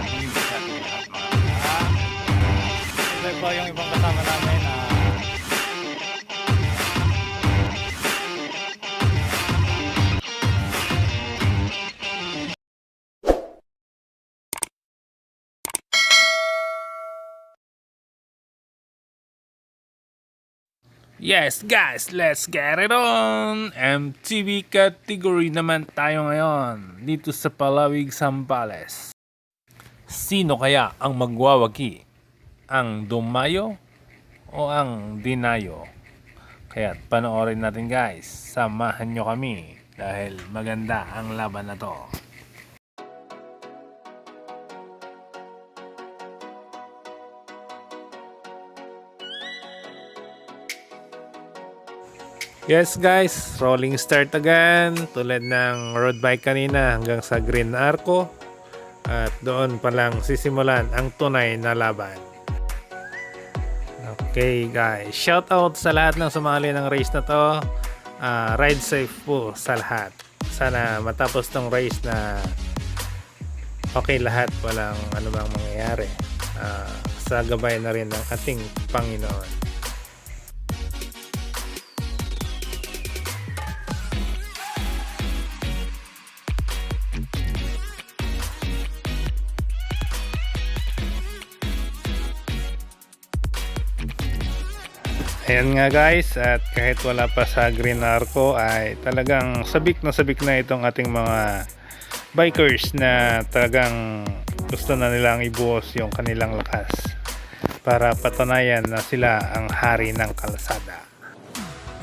hindi sa ating lahat mga ito po yung ibang kasama namin yes guys, let's get it on! MTV category naman tayo ngayon dito sa Palawig, Zambales. Sino kaya ang magwawagi? Ang dumayo o ang dinayo? Kaya panoorin natin guys, samahan nyo kami dahil maganda ang laban na to. Yes guys, rolling start again tulad ng road bike kanina hanggang sa Green Arco at doon pa lang sisimulan ang tunay na laban. Okay guys, shout out sa lahat ng sumali ng race na to. Ride safe po sa lahat. Sana matapos tong race na okay lahat, walang anumang mangyayari. Sa gabay na rin ng ating Panginoon. Ayan nga guys, at kahit wala pa sa Green Arco ay talagang sabik na itong ating mga bikers na talagang gusto na nilang ibuhos yung kanilang lakas para patunayan na sila ang hari ng kalsada.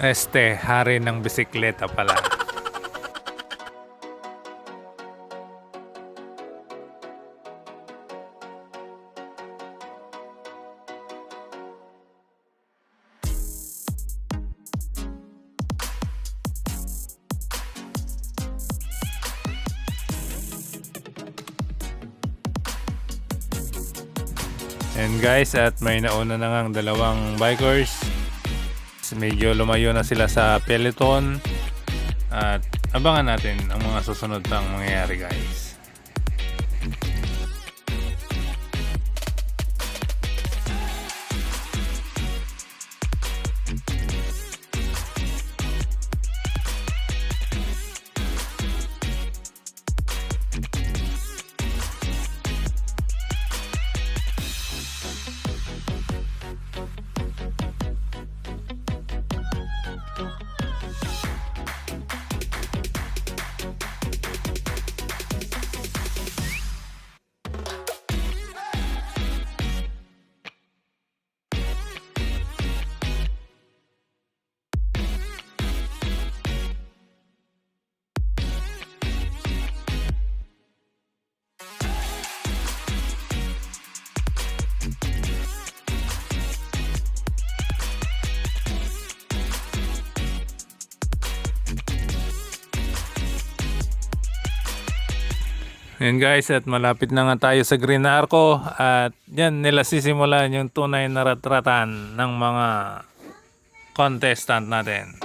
Hari ng bisikleta pala. And guys, at may nauna na ngang dalawang bikers. Medyo lumayo na sila sa peloton. At abangan natin ang mga susunod pang mangyayari guys. Ayan guys, at malapit na nga tayo sa Green Arco at yan nila sisimulan yung tunay na ratratan ng mga contestant natin.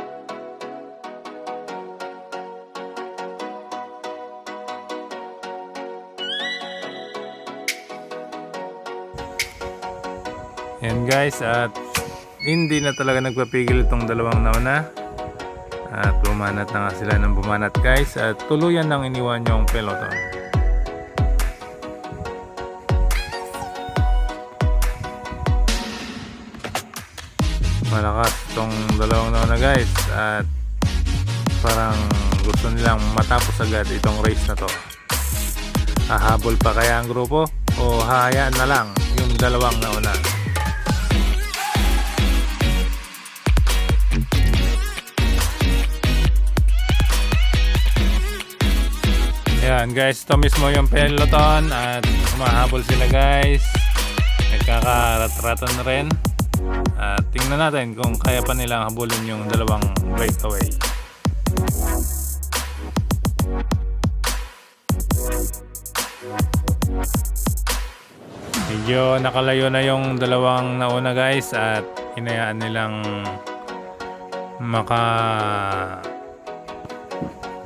Ayan guys, at hindi na talaga nagpapigil itong dalawang nauna at bumanat na nga sila ng bumanat guys at tuluyan nang iniwan yung peloton. Malakas tong dalawang nauna guys at parang gusto nilang matapos agad itong race na to. Hahabol pa kaya ang grupo o hahayaan na lang yung dalawang nauna? Ayan guys, ito mismo yung peloton at humahabol sila guys. Nagkakarat-ratan na rin. At tingnan natin kung kaya pa nilang habulin yung dalawang breakaway. Medyo nakalayo na yung dalawang nauna guys at hinayaan nilang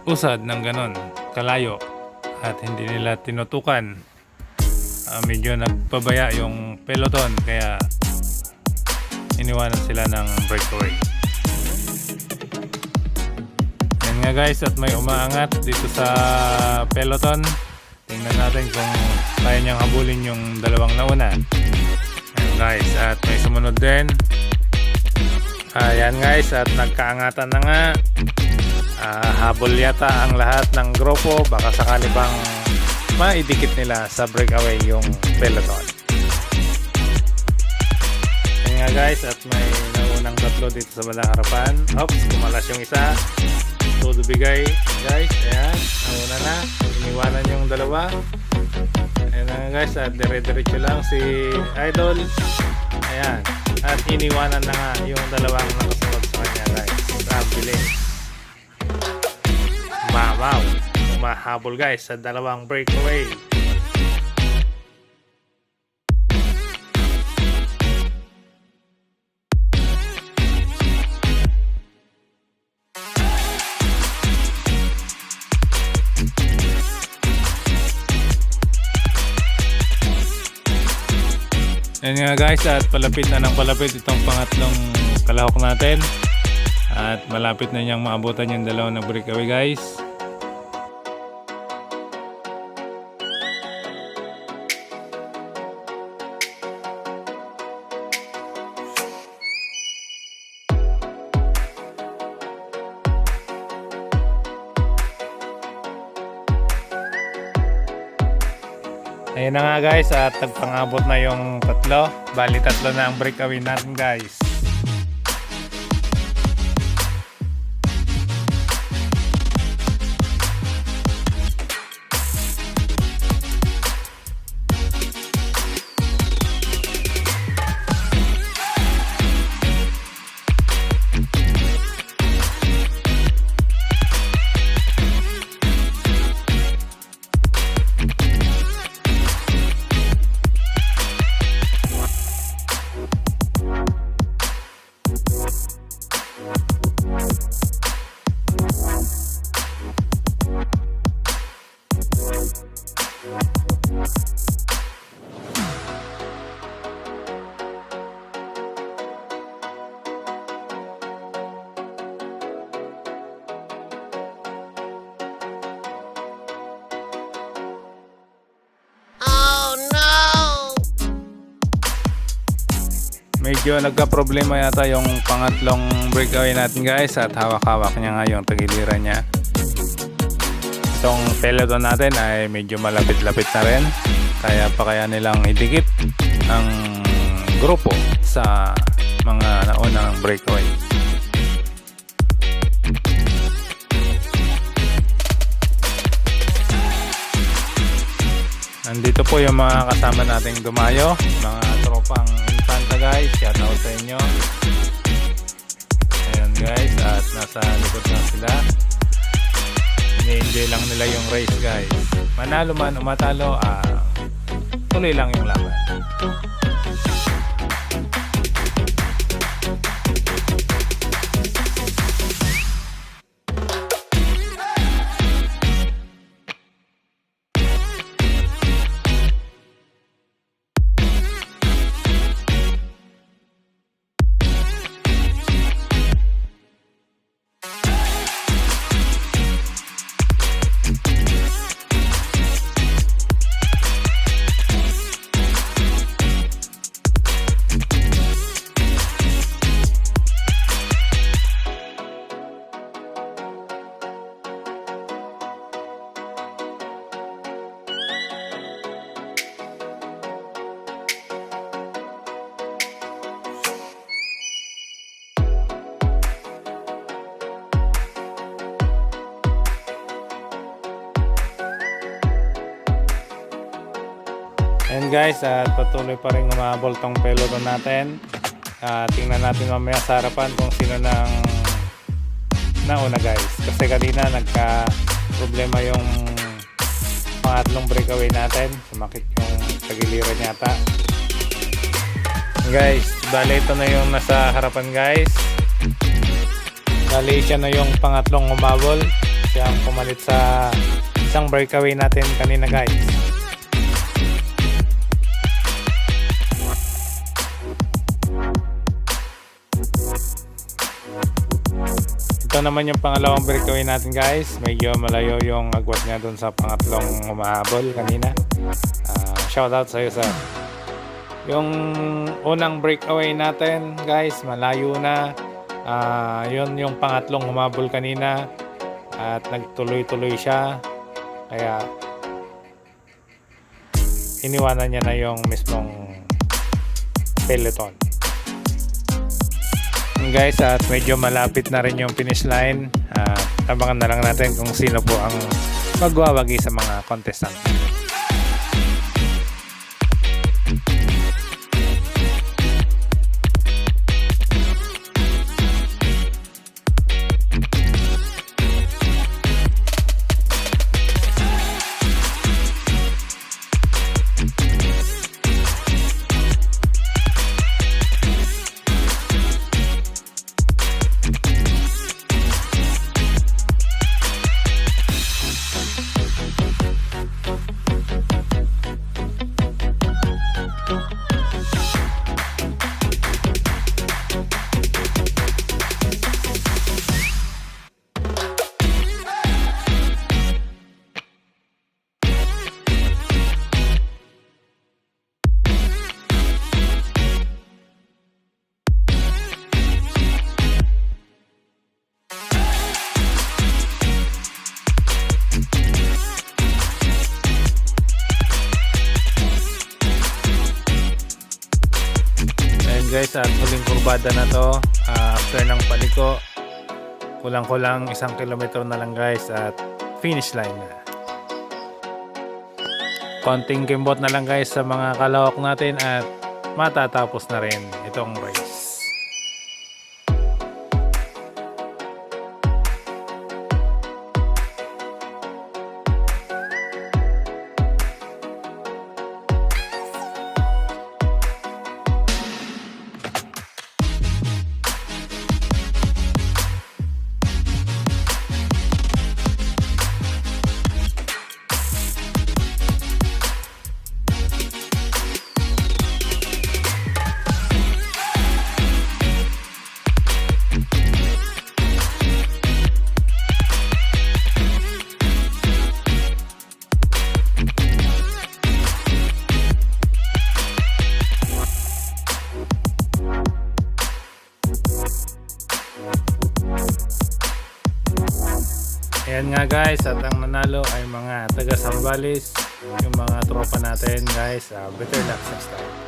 usad ng ganon kalayo at hindi nila tinutukan medyo nagpabaya yung peloton kaya iniwanan sila ng breakaway. Yan nga guys, at may umaangat dito sa peloton. Tingnan natin kung kaya niyang habulin yung dalawang nauna. Ayan guys, at may sumunod din. Ayan guys, at nagkaangatan na nga. Habol yata ang lahat ng grupo, baka sakali bang maidikit nila sa breakaway yung peloton. Ayan nga guys, at may naunang tatlo dito sa bandang harapan. Oops, kumalas yung isa. Todo bigay guys, ayan, nauna na, iniwanan yung dalawa. Ayan nga guys, at dire-diretso lang si Idol. Ayan, at iniwanan na nga yung dalawang nakasunod sa kanya guys. Ang bilis. Wow, mahabol guys sa dalawang breakaway. Ayan nga guys, at palapit na ng palapit itong pangatlong kalahok natin. At malapit na niyang maabutan yung dalawang na breakaway guys. Ayan na nga guys, at nagpangabot na yung tatlo. Bali tatlo na ang breakaway natin guys. Medyo nagka-problema yata yung pangatlong breakaway natin guys, at hawak-hawak niya nga yung tagiliran niya. Itong peloton natin ay medyo malapit-lapit na rin, kaya pa kaya nilang idikit ang grupo sa mga naunang breakaway. Nandito po yung mga kasama nating dumayo, mga tropang Infanta guys, shout out sa inyo. Ayan guys, at nasa likod na sila. Ini-enjoy lang nila yung race guys. Manalo man o matalo, tuloy lang yung laban. And guys, patuloy pa rin umahabol tong peloton natin. Tingnan natin mamaya sa harapan kung sino nang nauna guys. Kasi kanina nagka problema yung pangatlong breakaway natin. Sumakit yung tagiliran yata. Guys, bali ito na yung nasa harapan guys. Bali siya na yung pangatlong umabol. Siya ang pumalit sa isang breakaway natin kanina guys. Ito naman yung pangalawang breakaway natin guys. Medyo malayo yung agwat niya dun sa pangatlong humahabol kanina. Shoutout sa iyo sir. Yung unang breakaway natin guys, malayo na. Yun yung pangatlong humabol kanina. At nagtuloy-tuloy siya. Kaya iniwanan niya na yung mismong peloton. Guys, at medyo malapit na rin yung finish line. Abangan na lang natin kung sino po ang magwawagi sa mga contestant. Guys, at huling kurbada na to, after ng paliko, kulang-kulang 1 kilometro na lang guys at finish line na. Konting kimbot na lang guys sa mga kalahok natin at matatapos na rin itong race. Ayan nga guys, at ang nanalo ay mga taga Zambales, yung mga tropa natin guys. Better luck next time.